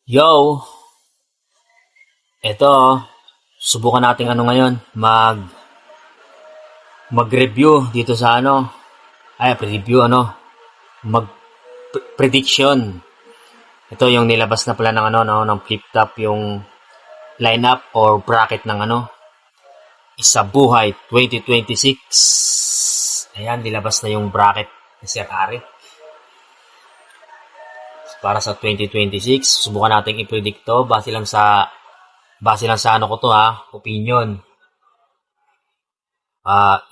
Yo, eto, subukan nating ngayon, mag-review dito sa preview mag-prediction. Ito yung nilabas na pala ng ng flip top yung lineup or bracket ng Isa Buhay 2026. Ayan, nilabas na yung bracket ni Sir Ari. Para sa 2026, subukan nating i-predict to base lang sa opinion.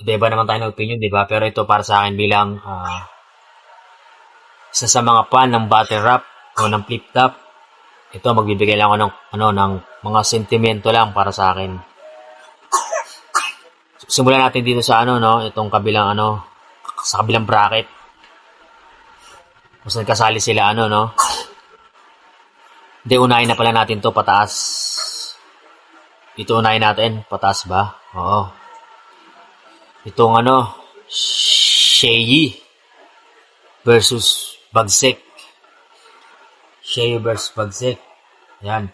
Iba-iba naman tayo ng opinion, di ba? Pero ito para sa akin bilang isa sa mga fan ng battle rap o ng flip top. Ito magbibigay lang ako ng mga sentimento lang para sa akin. Simulan natin dito sa itong kabilang sa kabilang bracket. Kung kasali sila Hindi, unahin na pala natin to pataas. Ito unahin natin, pataas ba? Oo. Itong Sheyi versus Bagsik. Sheyi versus Bagsik. Yan.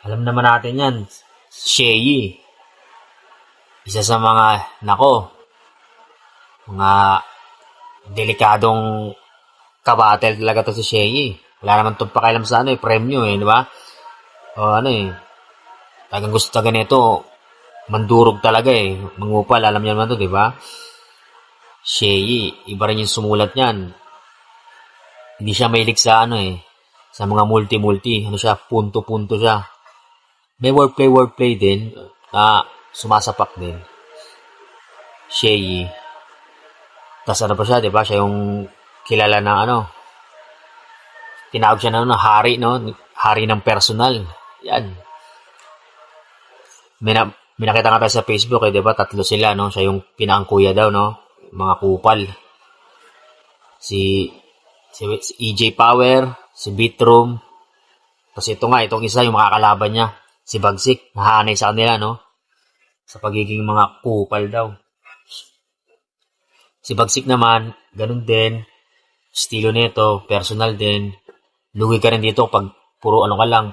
Alam naman natin yan. Sheyi. Isa sa mga delikadong kabatel talaga to si Sheyi. Wala naman itong pakialam sa premyo di ba? O talagang gusto talaga nito, mandurog talaga mangupal, alam niyo naman to, di ba? Sheyi, iba rin yung sumulat niyan. Hindi siya mahilig sa sa mga multi-multi, siya, punto-punto siya. May wordplay din, sumasapak din. Sheyi. Tas pa siya, di ba? Siya yung kilala na tinawag siya na hari, hari ng personal. Yan. May nakita nga tayo sa Facebook, di ba? Tatlo sila, Siya yung pinangkuya daw, Mga kupal. Si EJ Power, si Beatroom. Tapos itong isa, yung makakalaban niya, si Bagsik. Nahanay sa kanila, Sa pagiging mga kupal daw. Si Bagsik naman, ganun din. Estilo nito, personal din. Lugi ka rin dito pag puro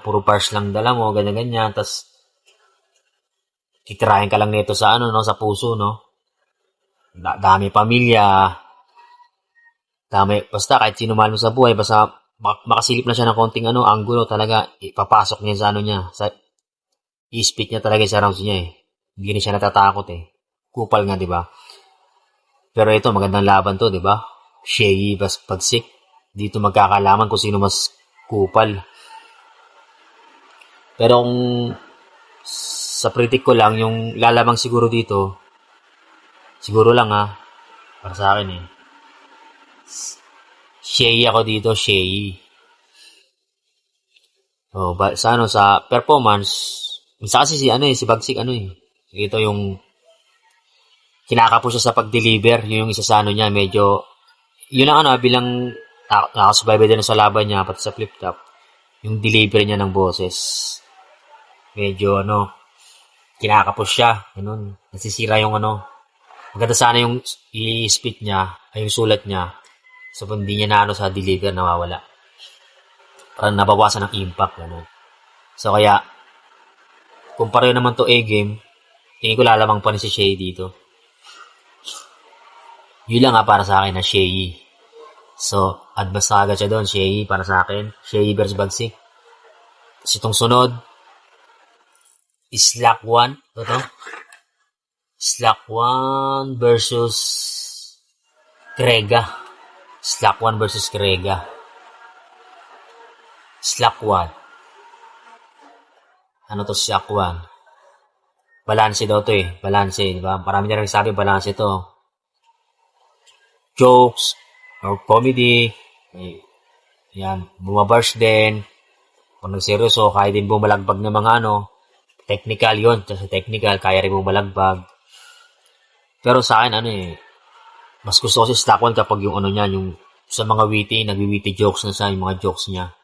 puro bars lang dala mo, ganyan-ganyan. Tapos, titirahin ka lang nito sa sa puso, Dami pamilya. Basta kahit sino mahal mo sa buhay, basta makasilip na siya ng konting anggulo, talaga ipapasok niya sa niya. I-spit niya talaga sa rounds niya Hindi rin siya natatakot Kupal nga, di ba? Pero ito, magandang laban to, di ba? Sheyi vs Bagsik. Dito magkakalaman kung sino mas kupal. Pero kung sa predict ko lang, yung lalamang siguro dito, siguro lang para sa akin Sheyi ako dito, Sheyi. Sa performance, minsan kasi si Bagsik ito yung kinakapo siya sa pag-deliver, yung isa sa niya, medyo, yun ang bilang nakasubaybay din sa laban niya, pati sa flip top, yung delivery niya ng boses. Medyo kinakapos siya, nasisira yung maganda sana yung i-spit niya, ay yung sulat niya, so hindi niya na sa deliver, nawawala. Parang nabawasan ng impact, So kaya, kung pareho naman to A-game, tingin ko lalamang pa rin si Sheyi dito. Yun lang para sa akin na Sheyi. So, advance na agad siya doon, Sheyi para sa akin. Sheyi versus Bagsik. Tapos itong sunod, Slack 1. Ito. Slack 1 versus Krega. Slack 1 versus Krega. Slack 1. Ano to Slack 1? Balanse daw to Balanse, di ba? Marami na rin sabi balanse to. Jokes, or comedy, yan, bumabars din. Kung nagseryoso, kaya din bumalagbag ng mga technical yon. Sa technical, kaya rin bumalagbag. Pero sa akin, mas gusto ko si Slack 1 kapag yung niya, yung sa mga nagwi-witty jokes na sa yung mga jokes niya.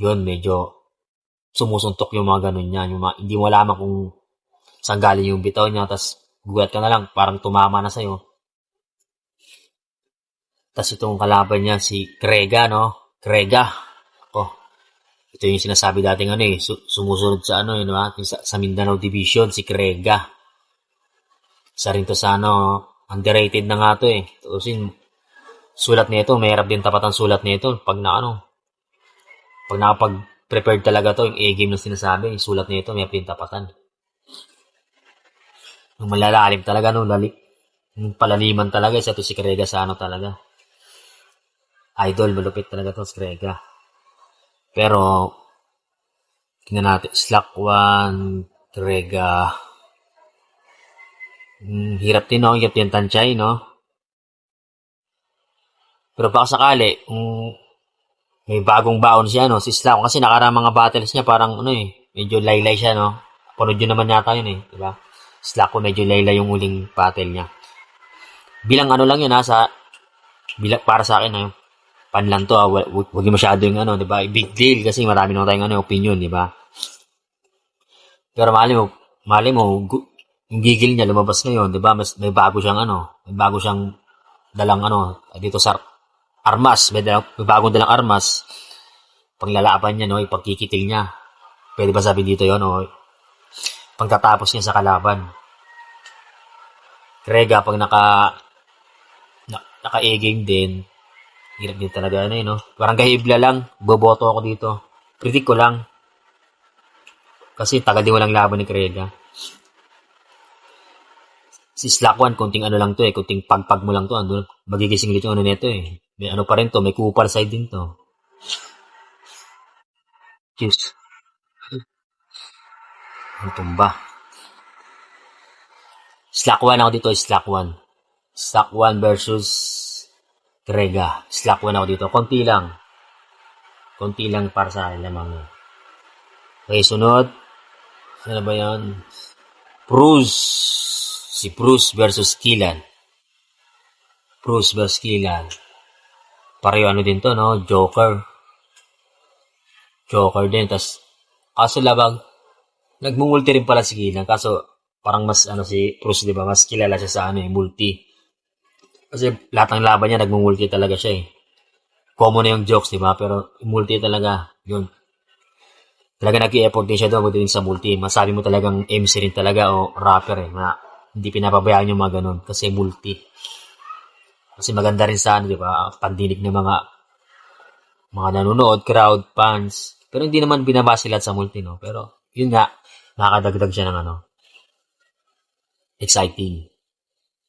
Yun, medyo sumusuntok yung mga ganun niya. Yung hindi mo alam kung saan galing yung bitaw niya, tas gulat ka na lang, parang tumama na sa'yo. Tas itong kalaban niya, si Krega, Krega. Ito yung sinasabi dating ano eh, sumusunod sa ano, yun, diba? Sa Mindanao Division, si Krega. Isa rin to sa ano, underrated na nga to eh. Tuusin, sulat nito, mahirap din tapatan sulat nito. Pag nakapag-prepared talaga to, yung A-game na sinasabi, yung sulat nito, may din tapatan. Yung malalalim talaga, no, yung palaliman talaga, isa to si Krega sa ano talaga. Idol, malupit talaga to si Krega. Pero, tingnan natin, Slack 1, Krega. Hirap din, no? Hirap din tansay, no? Pero baka sakali, may bagong baon siya, no? Si Slack, kasi nakarang mga battles niya, parang, ano eh, medyo laylay siya, no? Panood yun naman yata yun eh, diba? Slack ko medyo laylay yung uling battle niya. Bilang ano lang yun, bilang para sa akin, panlan to, huwag masyado yung ano, diba? Big deal, kasi marami naman tayong ano, opinion, diba? Pero mali mo, yung gigil niya lumabas ngayon, 'di ba? May bago siyang may bago siyang dalang dito sa armas, may bagong dalang armas. Panglalaban niya, no, ipagkikitil niya. Pwede ba sabi dito 'yon, no? Pagtatapos niya sa kalaban. Krega pag naka A-game din, hirap din talaga no. Parang gahibla lang, boboto ako dito. Predict ko lang. Kasi tagal din walang laban ni Krega. Si Slack 1, kunting ano lang to kunting pagpag mo lang to, magigising dito yung neto May ano pa rin to, may kupal side din to. Cheers. Ang tumba. Slack 1 ako dito, Slack 1. Slack 1 versus Krega. Slack 1 ako dito. Konti lang. Konti lang para sa akin lamang. Okay, sunod. Ano ba yan? Bruce. Si Bruce versus Killan. Bruce versus Killan. Pareho ano din to, no? Joker. Joker din. Kaso labang, nagmumulti rin pala si Killan. Kaso, parang mas si Bruce, di ba? Mas kilala siya sa multi. Kasi lahat ng laban niya, nagmumulti talaga siya Common na yung jokes, di ba? Pero multi talaga. Yun. Talaga nag-i-effort din siya doon din sa multi. Masabi mo talagang MC rin talaga o rapper na hindi pinapabayaan yung mga ganun kasi multi. Kasi maganda rin sa di ba? Pandinig ng mga nanonood, crowd, fans. Pero hindi naman binabase lahat sa multi, no? Pero yun nga, nakakadagdag siya ng exciting.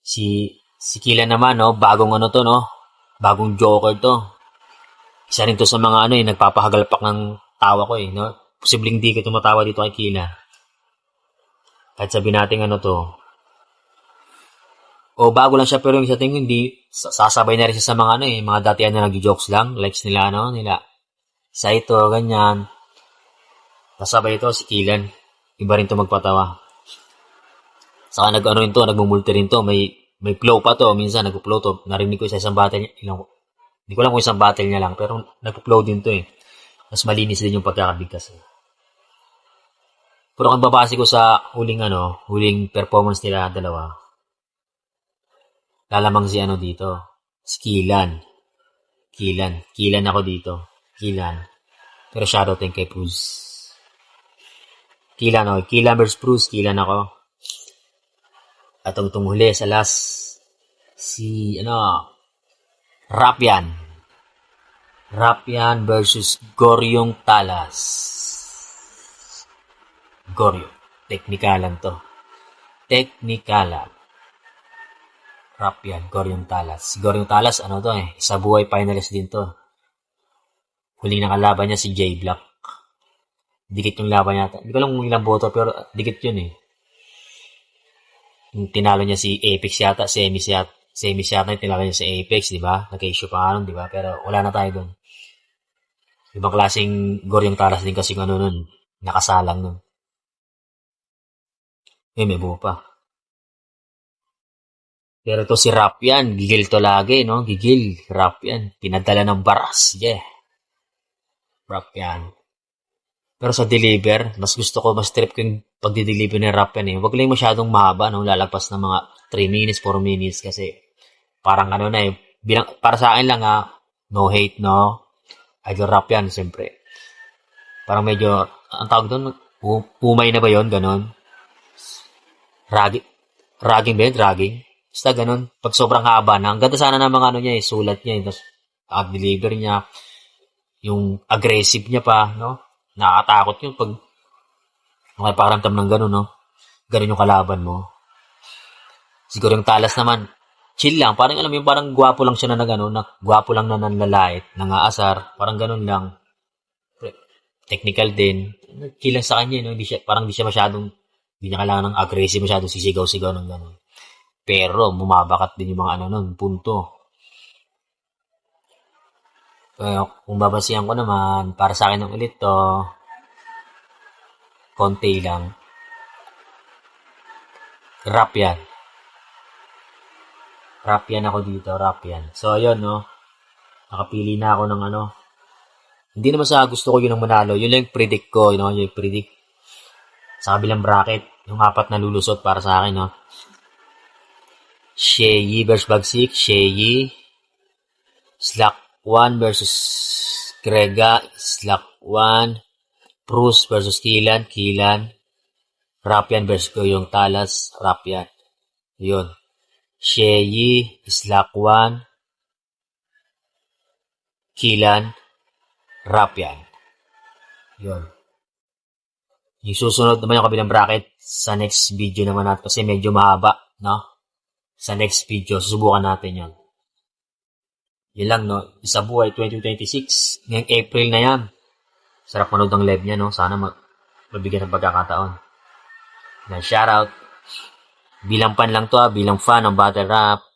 Si Kila naman, no? Bagong to, no? Bagong Joker to. Isa rin to sa mga nagpapahagalpak ng tawa ko no? Posibleng di ko tumatawa dito kay Kila. Kahit sabi natin to. O bago lang siya pero yung sa tingin hindi sasabay na rin siya sa mga mga datihan na nagjo-jokes lang, likes nila nila. Sa ito ganyan. Kasabay ito si Killan. Iba rin to magpatawa. Saka nagmumulti rin to, may flow pa to, minsan nagpo-flow to. Narinig ko sa isang battle niya, hindi ko lang kung isang battle niya lang, pero nagpo-flow din to Mas malinis din yung pagkakabigkas. Pero kung babase ko sa huling performance nila dalawa, lalamang si dito, si Killan. Killan ako dito. Killan. Pero shoutout din kay Bruce. Killan versus Bruce, Killan ako. At ang huli sa last, si Rapian versus Goryong Talas. Goryo. Teknikalan to. Rapian, Goryong Talas. Si Goryong Talas, isa buhay finalist din to. Huling nakalaban niya si J Black. Dikit yung laban niya. Hindi ko lang kung ilang boto, pero dikit yun Yung tinalo niya si Apex yata, Semis yata yung tinalo niya si Apex, di ba? Nag-issue pa di ba? Pero wala na tayo dun. Ibang klaseng Goryong Talas din kasi nun. Nakasalang nun. May buo pa. Pero to si Rapian, gigil to lagi, no? Gigil, Rapian. Pinadala ng baras, Rapian. Pero sa deliver, mas trip ko yung pagdi-deliver ng Rapian Wag lang masyadong mahaba, no? Lalagpas ng mga 3 minutes, 4 minutes kasi parang bilang, para sa akin lang no hate, no? Idol Rapian, siyempre. Parang medyo, ang tawag doon, pumay na ba yon ganon? Ragi, ragging ba yun? Ragging? Basta ganon. Pag sobrang haba na, ang ganda sana ng mga ano niya eh, sulat niya eh. Tapos, deliver niya, yung aggressive niya pa, no? Nakakatakot yun pag makaparamdam ng ganon, no? Ganon yung kalaban mo. Siguro yung talas naman, chill lang. Parang alam mo yung parang gwapo lang siya na nagano, na gwapo lang na nanlalait, nangaasar, parang ganon lang. Technical din. Chill lang sa kanya, no? Hindi siya, parang hindi siya masyadong, hindi niya kailangan ng aggressive masyadong sisigaw-sigaw ng ganon. Pero, bumabakat din yung mga ano nun, punto. Kung babasihan ko naman, para sa akin ng ulit to, konti lang. Rap yan. Rap yan ako dito, rap yan. So, ayun, no? Nakapili na ako ng ano. Hindi naman sa gusto ko yun ang manalo. Yun lang yung predict ko, you know? Yung predict sa kabilang bracket. Yung 4 na lulusot para sa akin, no? Sheyi versus Bagsik. Sheyi. Slack 1 versus Grega. Slack 1. Bruce versus Kilan. Kilan. Rapian versus ko yung Talas. Rapian. Yun. Sheyi. Slack 1. Kilan. Rapian. Yun. Yung susunod naman yung kabilang bracket sa next video naman natin kasi medyo mahaba, no? Sa next video, susubukan natin yan. Yun lang, no? Isa buhay 2026. Ngayong April na yan. Sarap manood ng live niya, no? Sana mabigyan ng pagkakataon. Yan, shoutout. Bilang fan lang to, bilang fan ng battle rap.